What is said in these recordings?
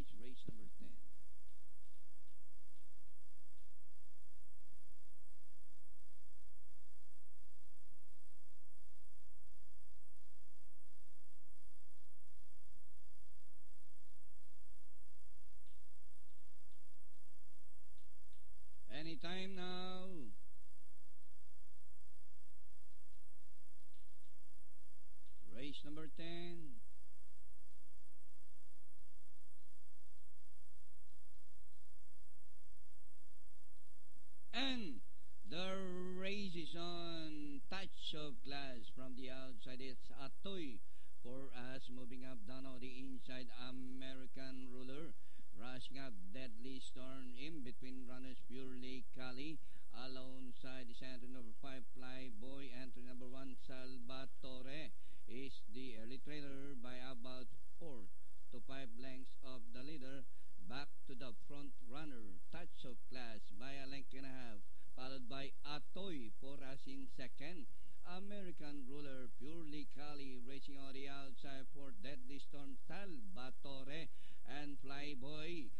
stage, race number 10. Anytime now. Race number 10. And the race is on. Touch of Glass from the outside. It's Atoy for us. Moving up down on the inside. American Ruler. Rushing up Deadly Storm in between runners. Purely Kali. Alongside is entry number 5 Flyboy. Entry number 1 Salvatore is the early trailer by about 4 to 5 lengths of the leader. Back to the front runner, Touch of Class by a length and a half, followed by Atoy for us in second. American Ruler, Purely Kali racing on the outside for Deadly Storm, Salvatore and Flyboy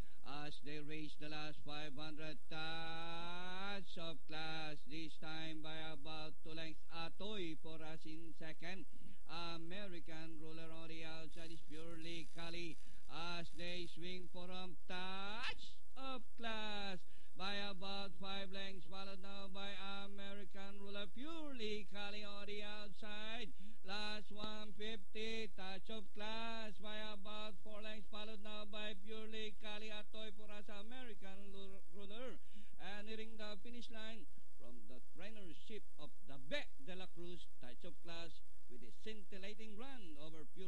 as they race the last 500. Touch of Class this time by about 2 lengths. Atoy for us in second. American Ruler on the outside is Purely Kali as they swing for Touch of Class by about 5 lengths, followed now by American Ruler. Purely Kali on the outside. Last 150, Touch of Class by about 4 lengths, followed now by Purely Kali. Atoy for us, American Ruler. And nearing the finish line from the trainership of the Bec de la Cruz, Touch of Class with a scintillating run over Purely